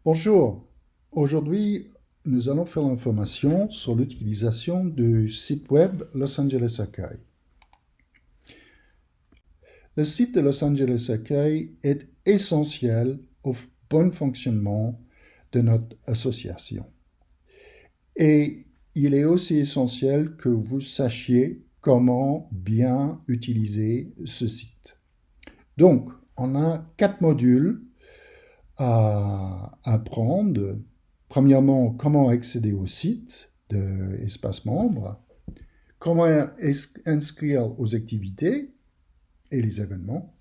Bonjour, aujourd'hui nous allons faire l'information sur l'utilisation du site web Los Angeles Accueil. Le site de Los Angeles Accueil est essentiel au bon fonctionnement de notre association. Et il est aussi essentiel que vous sachiez comment bien utiliser ce site. Donc, on a 4 modules à apprendre. Premièrement, comment accéder au site de Espace Membre, comment inscrire aux activités et les événements,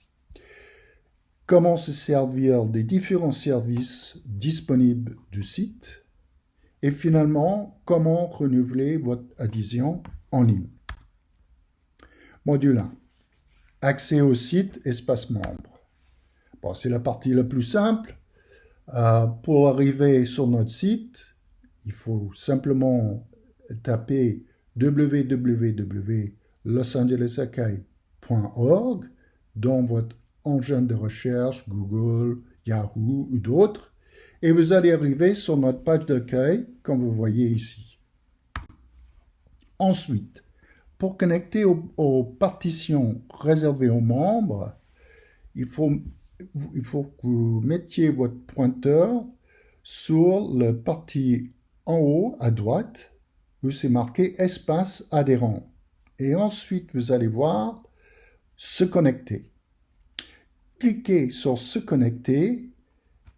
comment se servir des différents services disponibles du site, et finalement, comment renouveler votre adhésion en ligne. Module 1. Accès au site Espace Membre. Bon, c'est la partie la plus simple. Pour arriver sur notre site, il faut simplement taper www.losangelesaccueil.org dans votre engin de recherche, Google, Yahoo ou d'autres, et vous allez arriver sur notre page d'accueil, comme vous voyez ici. Ensuite, pour connecter aux partitions réservées aux membres, il faut que vous mettiez votre pointeur sur la partie en haut à droite où c'est marqué Espace adhérent. Et ensuite, vous allez voir Se connecter. Cliquez sur Se connecter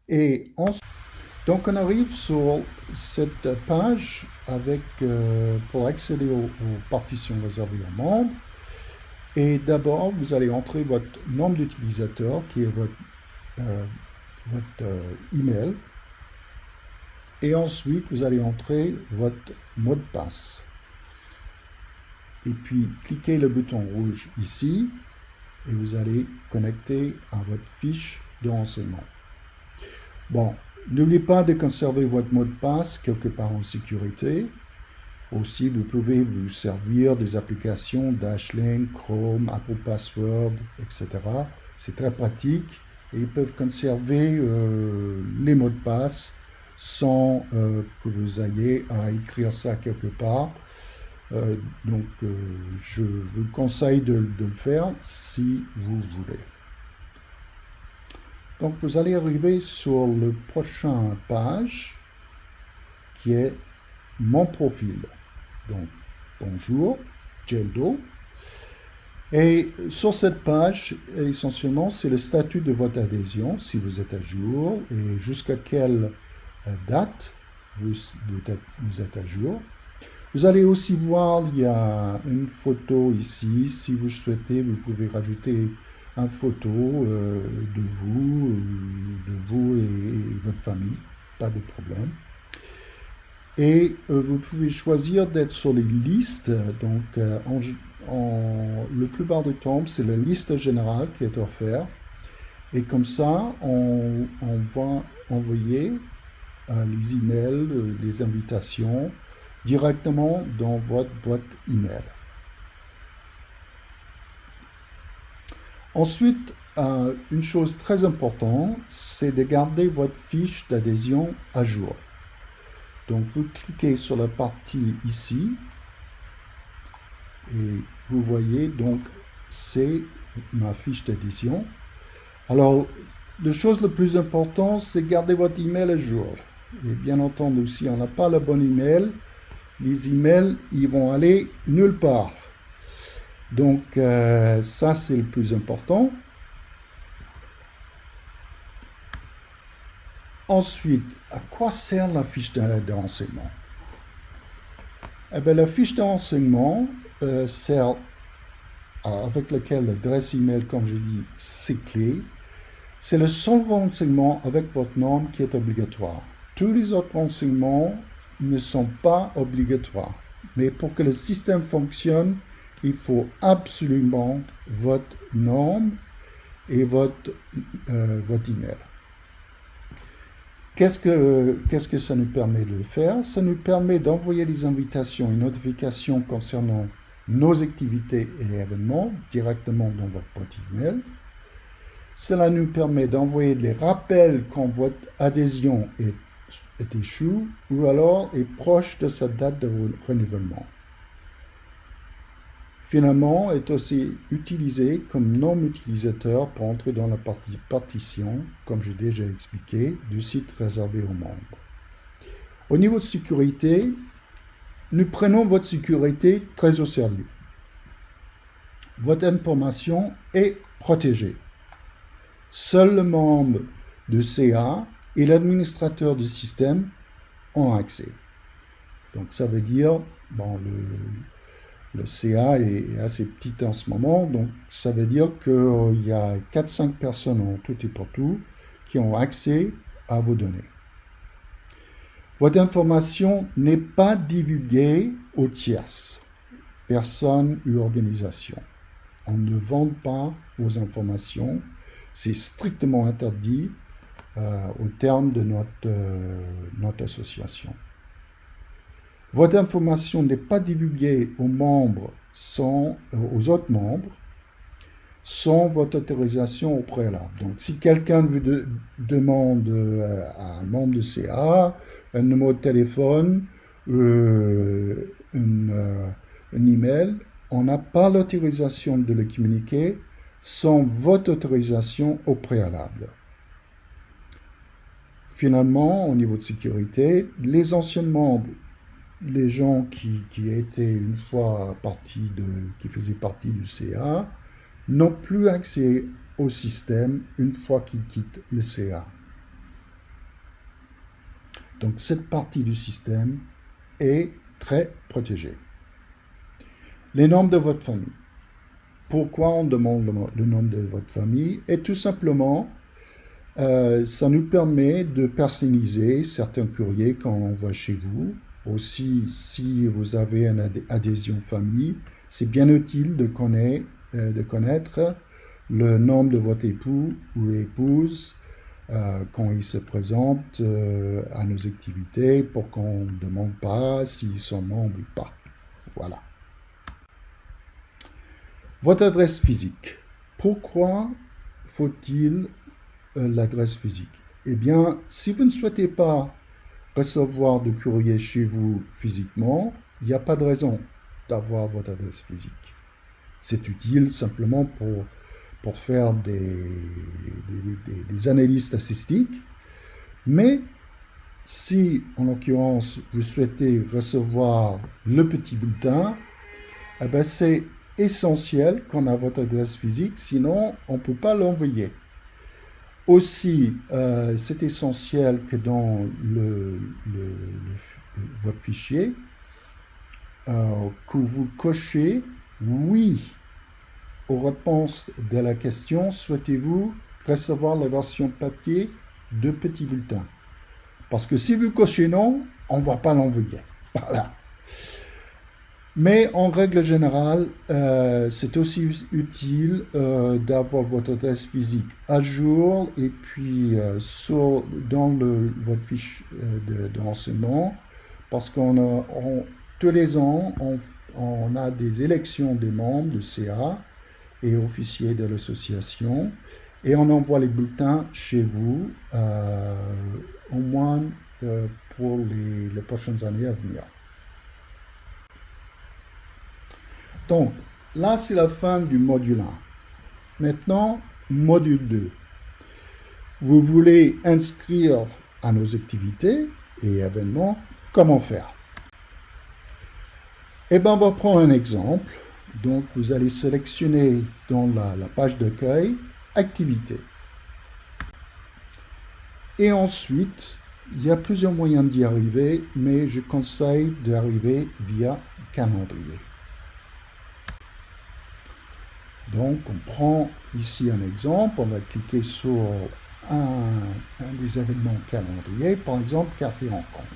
et ensuite, donc on arrive sur cette page pour accéder aux partitions réservées aux membres. Et d'abord, vous allez entrer votre nombre d'utilisateurs, qui est votre email. Et ensuite, vous allez entrer votre mot de passe. Et puis, cliquez le bouton rouge ici, et vous allez connecter à votre fiche de renseignement. Bon, n'oubliez pas de conserver votre mot de passe quelque part en sécurité. Aussi, vous pouvez vous servir des applications Dashlane, Chrome, Apple Password, etc. C'est très pratique et ils peuvent conserver les mots de passe sans que vous ayez à écrire ça quelque part. Donc, je vous conseille de le faire si vous voulez. Donc, vous allez arriver sur le prochain page qui est Mon profil. Donc, bonjour, Jeldo. Et sur cette page, essentiellement, c'est le statut de votre adhésion, si vous êtes à jour, et jusqu'à quelle date vous êtes à jour. Vous allez aussi voir, il y a une photo ici. Si vous souhaitez, vous pouvez rajouter une photo de vous et votre famille, pas de problème. Et vous pouvez choisir d'être sur les listes. Donc, la plupart du temps, c'est la liste générale qui est offerte. Et comme ça, on va envoyer les emails, les invitations directement dans votre boîte email. Ensuite, une chose très importante, c'est de garder votre fiche d'adhésion à jour. Donc, vous cliquez sur la partie ici et vous voyez, donc, c'est ma fiche d'adhésion. Alors, la chose la plus importante, c'est garder votre email à jour. Et bien entendu, si on n'a pas le bon email, les emails, ils vont aller nulle part. Donc, ça, c'est le plus important. Ensuite, à quoi sert la fiche de renseignement? Eh bien, la fiche de renseignement sert avec laquelle l'adresse email, comme je dis, c'est clé. C'est le seul renseignement avec votre nom qui est obligatoire. Tous les autres renseignements ne sont pas obligatoires. Mais pour que le système fonctionne, il faut absolument votre nom et votre email. Qu'est-ce que ça nous permet de faire? Ça nous permet d'envoyer des invitations et notifications concernant nos activités et événements directement dans votre boîte email. Cela nous permet d'envoyer des rappels quand votre adhésion est échoue ou alors est proche de sa date de renouvellement. Finalement, est aussi utilisé comme nom utilisateur pour entrer dans la partie partition, comme j'ai déjà expliqué, du site réservé aux membres. Au niveau de sécurité, nous prenons votre sécurité très au sérieux. Votre information est protégée. Seuls le membre de CA et l'administrateur du système ont accès. Donc ça veut dire, le CA est assez petit en ce moment, donc ça veut dire qu'il y a 4-5 personnes en tout et pour tout qui ont accès à vos données. Votre information n'est pas divulguée aux tierces, personnes ou organisations. On ne vend pas vos informations, c'est strictement interdit au terme de notre association. Votre information n'est pas divulguée aux autres membres, sans votre autorisation au préalable. Donc, si quelqu'un vous demande à un membre de CA un numéro de téléphone, un email, on n'a pas l'autorisation de le communiquer sans votre autorisation au préalable. Finalement, au niveau de sécurité, les anciens membres, les gens qui étaient une fois qui faisaient partie du CA, n'ont plus accès au système une fois qu'ils quittent le CA. Donc cette partie du système est très protégée. Les nombres de votre famille. Pourquoi on demande le nom de votre famille? Et tout simplement, ça nous permet de personnaliser certains courriers quand on va chez vous. Aussi, si vous avez une adhésion famille, c'est bien utile de connaître le nom de votre époux ou épouse quand il se présente à nos activités pour qu'on ne demande pas s'ils sont membres ou pas. Voilà. Votre adresse physique. Pourquoi faut-il l'adresse physique? Eh bien, si vous ne souhaitez pas recevoir de courrier chez vous physiquement, il n'y a pas de raison d'avoir votre adresse physique. C'est utile simplement pour faire des analyses statistiques, mais si, en l'occurrence, vous souhaitez recevoir le petit bulletin, eh bien, c'est essentiel qu'on a votre adresse physique, sinon on ne peut pas l'envoyer. Aussi, c'est essentiel que dans votre fichier, que vous cochez « Oui » aux réponses de la question « Souhaitez-vous recevoir la version papier de petit bulletin ?» Parce que si vous cochez « Non », on ne va pas l'envoyer. Voilà. Mais en règle générale, c'est aussi utile d'avoir votre adresse physique à jour et puis dans votre fiche de renseignement, parce tous les ans, on a des élections des membres de CA et officiers de l'association, et on envoie les bulletins chez vous, au moins pour les prochaines années à venir. Donc, là, c'est la fin du module 1. Maintenant, module 2. Vous voulez inscrire à nos activités et événements, comment faire? Eh bien, on va prendre un exemple. Donc, vous allez sélectionner dans la page d'accueil « Activités ». Et ensuite, il y a plusieurs moyens d'y arriver, mais je conseille d'arriver via « Calendrier ». Donc, on prend ici un exemple, on va cliquer sur un des événements calendrier, par exemple Café Rencontre.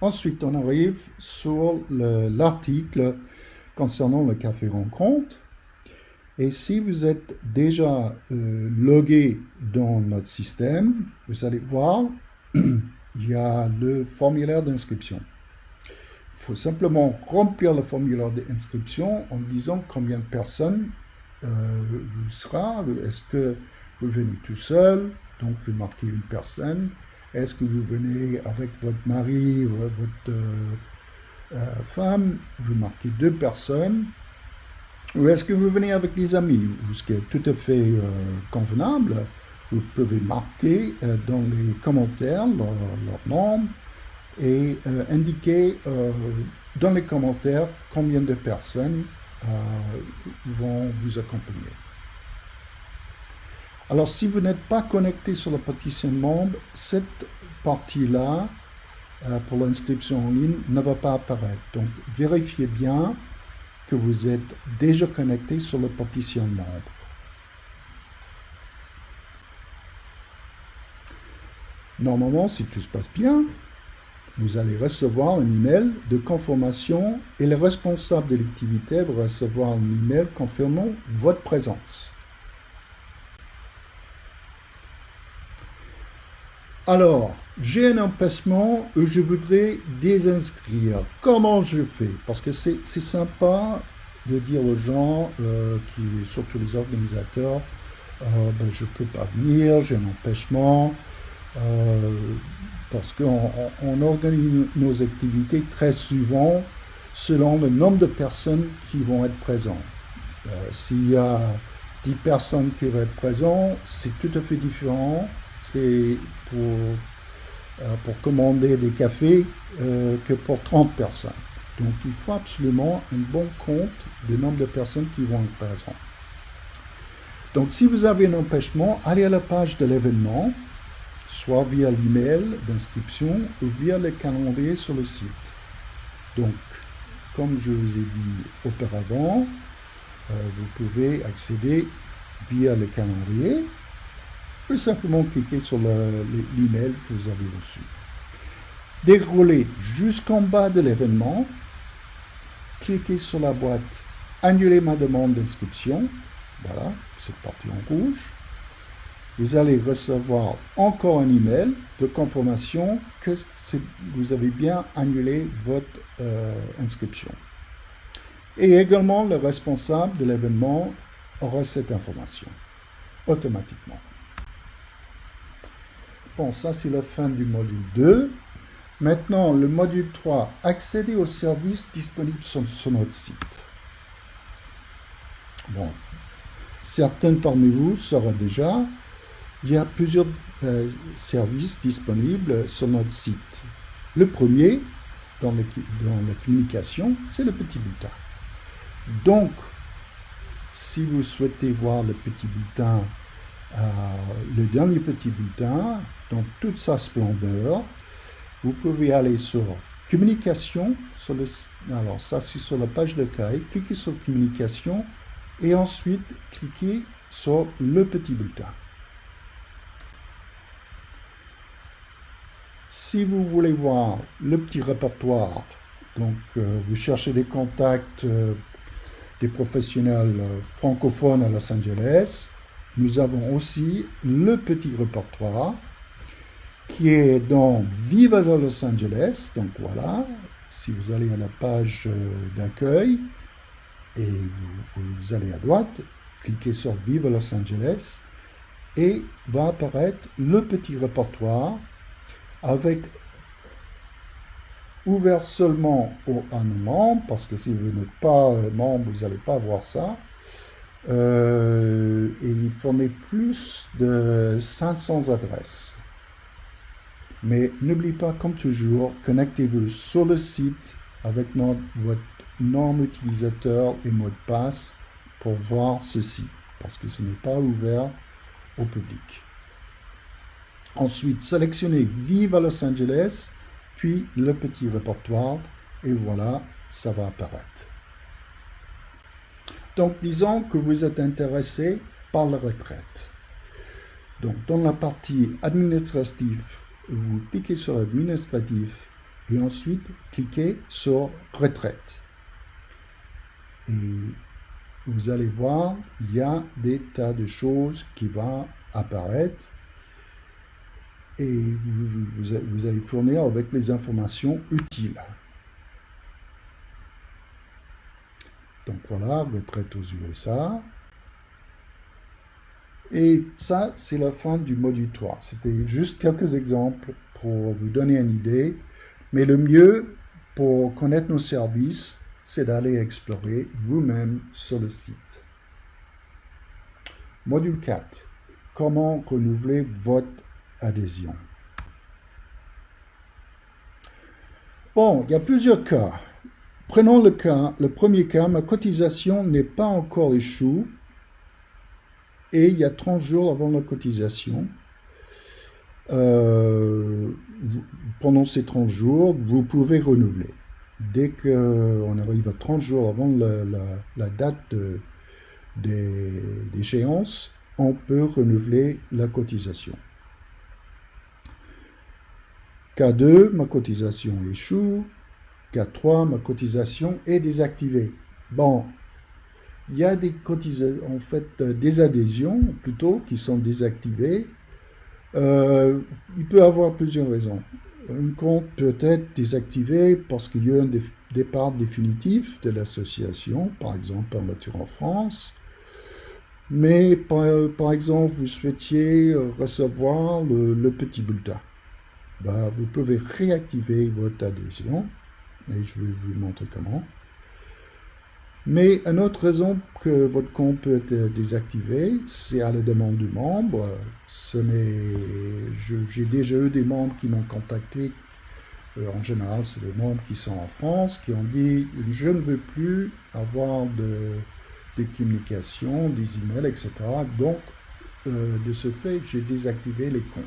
Ensuite, on arrive sur l'article concernant le Café Rencontre. Et si vous êtes déjà logué dans notre système, vous allez voir, il y a le formulaire d'inscription. Il faut simplement remplir le formulaire d'inscription en disant combien de personnes vous sera. Est-ce que vous venez tout seul, donc vous marquez une personne. Est-ce que vous venez avec votre mari, votre femme, vous marquez 2 personnes. Ou est-ce que vous venez avec des amis, ce qui est tout à fait convenable. Vous pouvez marquer dans les commentaires leur nom et indiquer dans les commentaires combien de personnes vont vous accompagner. Alors, si vous n'êtes pas connecté sur la partition membre, cette partie-là, pour l'inscription en ligne, ne va pas apparaître. Donc, vérifiez bien que vous êtes déjà connecté sur la partition membre. Normalement, si tout se passe bien, vous allez recevoir un email de confirmation et le responsable de l'activité va recevoir un email confirmant votre présence. Alors, j'ai un empêchement et je voudrais désinscrire. Comment je fais? Parce que c'est sympa de dire aux gens, surtout les organisateurs, je ne peux pas venir, j'ai un empêchement. Parce qu'on organise nos activités très souvent selon le nombre de personnes qui vont être présentes. S'il y a 10 personnes qui vont être présentes, c'est tout à fait différent. C'est pour commander des cafés que pour 30 personnes. Donc il faut absolument un bon compte du nombre de personnes qui vont être présentes. Donc si vous avez un empêchement, allez à la page de l'événement, soit via l'email d'inscription ou via le calendrier sur le site. Donc, comme je vous ai dit auparavant, vous pouvez accéder via le calendrier ou simplement cliquer sur l'email que vous avez reçu. Déroulez jusqu'en bas de l'événement, cliquez sur la boîte « Annuler ma demande d'inscription ». Voilà, cette partie en rouge. Vous allez recevoir encore un email de confirmation que vous avez bien annulé votre inscription. Et également, le responsable de l'événement aura cette information automatiquement. Bon, ça c'est la fin du module 2. Maintenant, le module 3, accéder aux services disponibles sur notre site. Bon, certains parmi vous sauront déjà, il y a plusieurs services disponibles sur notre site. Le premier, dans la communication, c'est le petit bulletin. Donc, si vous souhaitez voir le petit bulletin, le dernier petit bulletin, dans toute sa splendeur, vous pouvez aller sur communication, alors ça c'est sur la page d'accueil, cliquez sur communication et ensuite cliquez sur le petit bulletin. Si vous voulez voir le petit répertoire, donc vous cherchez des contacts des professionnels francophones à Los Angeles, nous avons aussi le petit répertoire qui est dans Viva à Los Angeles. Donc voilà, si vous allez à la page d'accueil et vous allez à droite, cliquez sur Viva Los Angeles et va apparaître le petit répertoire avec ouvert seulement à nos membres, parce que si vous n'êtes pas membre, vous n'allez pas voir ça. Et il fournit plus de 500 adresses. Mais n'oubliez pas, comme toujours, connectez-vous sur le site avec votre nom utilisateur et mot de passe pour voir ceci, parce que ce n'est pas ouvert au public. Ensuite, sélectionnez Vive à Los Angeles, puis le petit répertoire, et voilà, ça va apparaître. Donc, disons que vous êtes intéressé par la retraite. Donc, dans la partie administrative, vous cliquez sur administratif et ensuite cliquez sur retraite. Et vous allez voir, il y a des tas de choses qui vont apparaître et vous allez fournir avec les informations utiles. Donc voilà, retraite aux USA. Et ça, c'est la fin du module 3. C'était juste quelques exemples pour vous donner une idée. Mais le mieux pour connaître nos services, c'est d'aller explorer vous-même sur le site. Module 4. Comment renouveler votre adhésion? Bon, il y a plusieurs cas. Prenons le premier cas. Ma cotisation n'est pas encore échouée et il y a 30 jours avant la cotisation. Pendant ces 30 jours, vous pouvez renouveler. Dès qu'on arrive à 30 jours avant la date d'échéance, on peut renouveler la cotisation. Cas 2, ma cotisation échoue. Cas 3, ma cotisation est désactivée. Bon, il y a des des adhésions plutôt qui sont désactivées. Il peut y avoir plusieurs raisons. Un compte peut être désactivé parce qu'il y a un départ définitif de l'association, par exemple par Nature en France. Mais par exemple, vous souhaitiez recevoir le petit bulletin. Ben, vous pouvez réactiver votre adhésion, et je vais vous montrer comment. Mais une autre raison que votre compte peut être désactivé, c'est à la demande du membre. J'ai déjà eu des membres qui m'ont contacté. En général, c'est des membres qui sont en France, qui ont dit « Je ne veux plus avoir des communications, des emails, etc. » Donc, de ce fait, j'ai désactivé les comptes.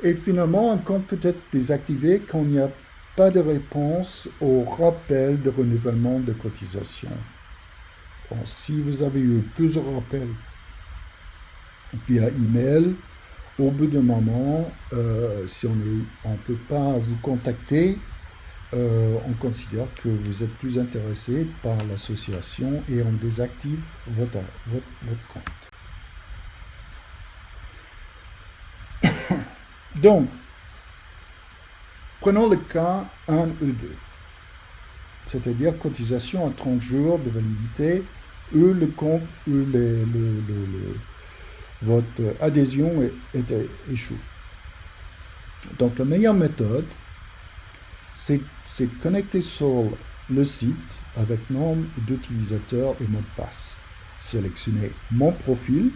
Et finalement, un compte peut être désactivé quand il n'y a pas de réponse au rappel de renouvellement de cotisation. Bon, si vous avez eu plusieurs rappels via email, au bout d'un moment, si on ne peut pas vous contacter, on considère que vous êtes plus intéressé par l'association et on désactive votre compte. Donc, prenons le cas 1 et 2, c'est-à-dire cotisation à 30 jours de validité, ou le compte, ou votre adhésion est échouée. Donc, la meilleure méthode, c'est de connecter sur le site avec nombre d'utilisateurs et mot de passe. Sélectionnez mon profil.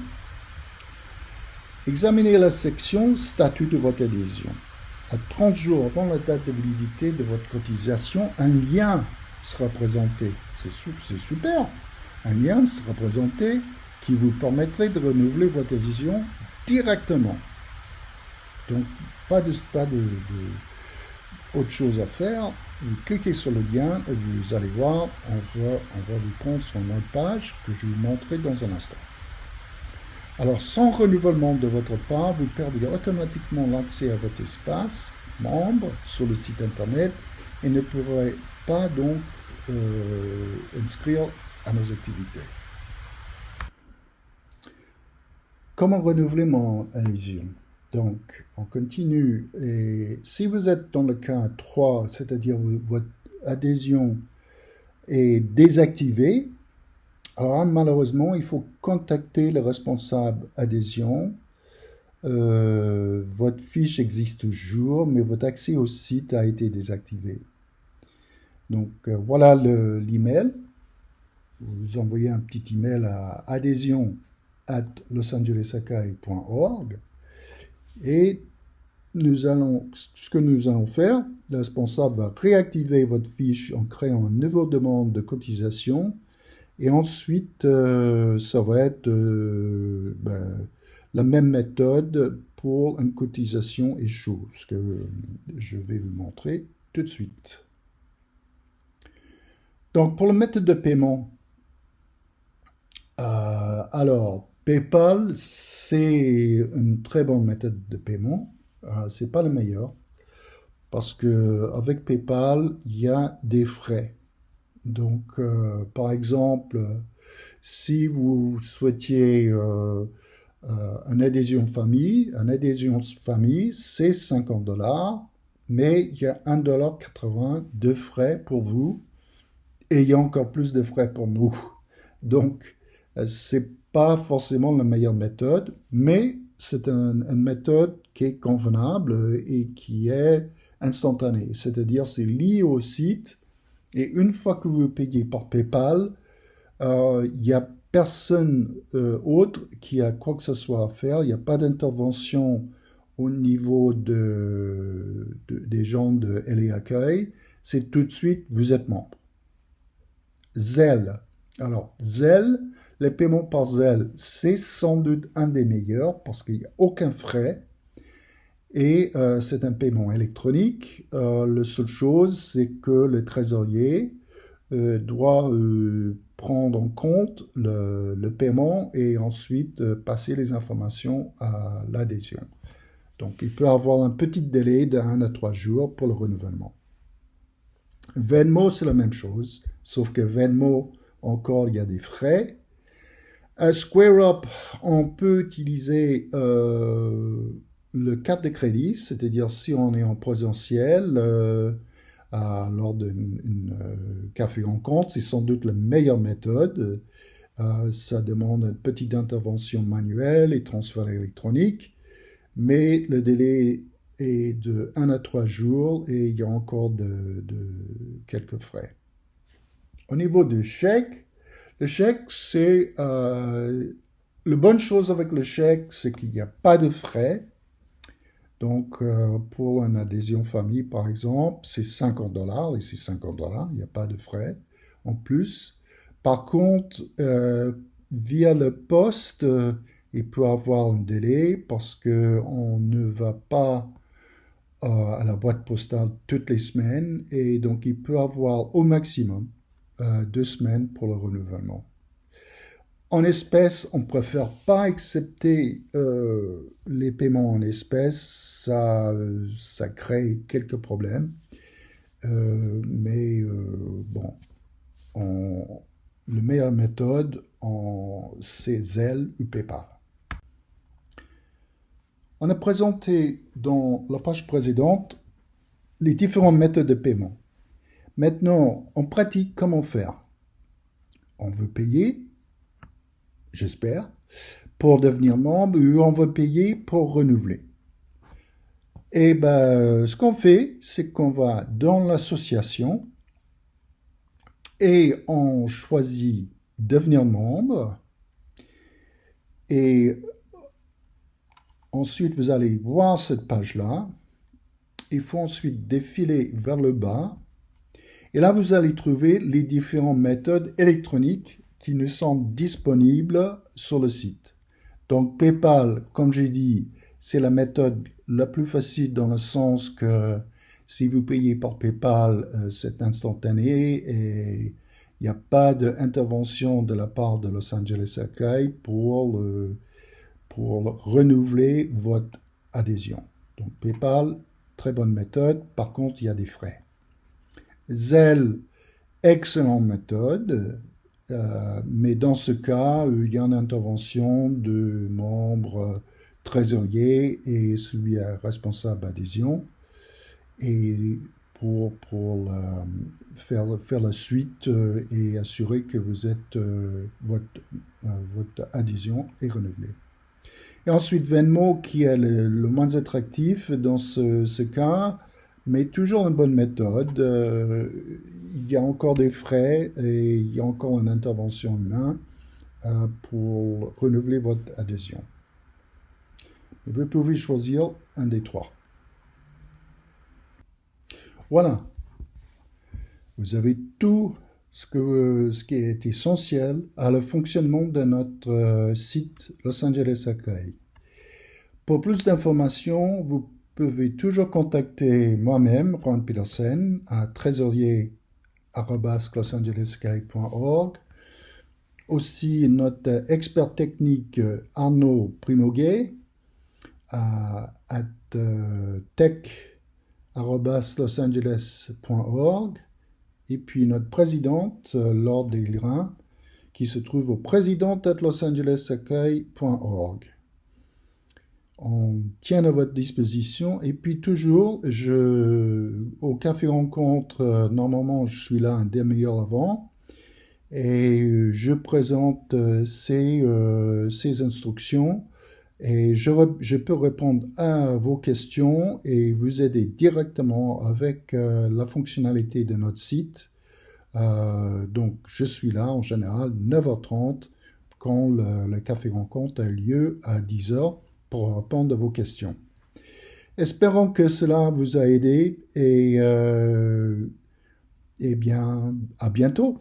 Examinez la section statut de votre adhésion. À 30 jours avant la date de validité de votre cotisation, un lien sera présenté. C'est super. Un lien sera présenté qui vous permettrait de renouveler votre adhésion directement. Donc, pas de autre chose à faire. Vous cliquez sur le lien et vous allez voir, on va vous prendre sur une autre page que je vais vous montrer dans un instant. Alors, sans renouvellement de votre part, vous perdez automatiquement l'accès à votre espace membre sur le site internet et ne pourrez pas donc inscrire à nos activités. Comment renouveler mon adhésion? Donc, on continue. Et si vous êtes dans le cas 3, c'est-à-dire votre adhésion est désactivée, alors malheureusement, il faut contacter le responsable adhésion. Votre fiche existe toujours, mais votre accès au site a été désactivé. Donc, voilà l'email. Vous envoyez un petit email à adhésion@losangelesacai.org et ce que nous allons faire, le responsable va réactiver votre fiche en créant une nouvelle demande de cotisation. Et ensuite, ça va être la même méthode pour une cotisation échouée, ce que je vais vous montrer tout de suite. Donc, pour la méthode de paiement, alors, PayPal, c'est une très bonne méthode de paiement. C'est pas le meilleur, parce qu'avec PayPal, il y a des frais. Donc, par exemple, si vous souhaitiez une adhésion famille, c'est 50 $, mais il y a 1,80 $ de frais pour vous et il y a encore plus de frais pour nous. Donc, C'est pas forcément la meilleure méthode, mais c'est une méthode qui est convenable et qui est instantanée. C'est-à-dire, c'est lié au site et une fois que vous payez par PayPal, il n'y a personne autre qui a quoi que ce soit à faire. Il n'y a pas d'intervention au niveau des gens de LA Accueil. C'est tout de suite, vous êtes membre. Zelle. Alors, Zelle, les paiements par Zelle, c'est sans doute un des meilleurs parce qu'il n'y a aucun frais et c'est un paiement électronique. La seule chose, c'est que le trésorier doit prendre en compte le paiement et ensuite passer les informations à l'adhésion. Donc, il peut avoir un petit délai d'1 à 3 jours pour le renouvellement. Venmo, c'est la même chose, sauf que Venmo, encore, il y a des frais. SquareUp, on peut utiliser le carte de crédit, c'est-à-dire si on est en présentiel lors d'une café rencontre, c'est sans doute la meilleure méthode. Ça demande une petite intervention manuelle et transfert électronique, mais le délai est de 1 à 3 jours et il y a encore quelques frais. Au niveau du chèque, le chèque, c'est la bonne chose avec le chèque, c'est qu'il n'y a pas de frais. Donc, pour une adhésion famille, par exemple, c'est $50 et c'est $50, il n'y a pas de frais en plus. Par contre, via le poste, il peut avoir un délai parce qu'on ne va pas à la boîte postale toutes les semaines et donc il peut avoir au maximum 2 semaines pour le renouvellement. En espèces, on préfère pas accepter les paiements en espèces, ça crée quelques problèmes. Mais bon, la meilleure méthode, c'est Zelle ou PayPal. On a présenté dans la page précédente les différentes méthodes de paiement. Maintenant, on pratique comment faire. On veut payer, j'espère, pour devenir membre ou on veut payer pour renouveler. Et ben, ce qu'on fait, c'est qu'on va dans l'association et on choisit devenir membre et ensuite vous allez voir cette page-là. Il faut ensuite défiler vers le bas et là vous allez trouver les différentes méthodes électroniques qui nous sont disponibles sur le site. Donc PayPal, comme j'ai dit, c'est la méthode la plus facile dans le sens que si vous payez par PayPal, c'est instantané et il n'y a pas d'intervention de la part de Los Angeles Accueil pour renouveler votre adhésion. Donc PayPal, très bonne méthode. Par contre, il y a des frais. Zelle, excellente méthode. Mais dans ce cas, il y a une intervention de membres trésorier et celui responsable d'adhésion. Et pour faire la suite et assurer que votre adhésion est renouvelée. Et ensuite, Venmo, qui est le moins attractif dans ce cas, mais toujours une bonne méthode. Il y a encore des frais et il y a encore une intervention humaine pour renouveler votre adhésion. Vous pouvez choisir un des trois. Voilà. Vous avez tout ce qui est essentiel à le fonctionnement de notre site Los Angeles Accueil. Pour plus d'informations, vous pouvez toujours contacter moi-même, Ron Petersen, à trésorier@losangelesaccueil.org. Aussi notre expert technique Arnaud Primoguet à tech@losangeles.org et puis notre présidente Laure Desgrains qui se trouve au présidente@losangelesaccueil.org. On tient à votre disposition et puis toujours au café rencontre normalement je suis là un demi-heure avant et je présente ces instructions et je peux répondre à vos questions et vous aider directement avec la fonctionnalité de notre site. Donc, je suis là en général 9h30 quand le café rencontre a lieu à 10h pour répondre à vos questions. Espérons que cela vous a aidé et bien, à bientôt.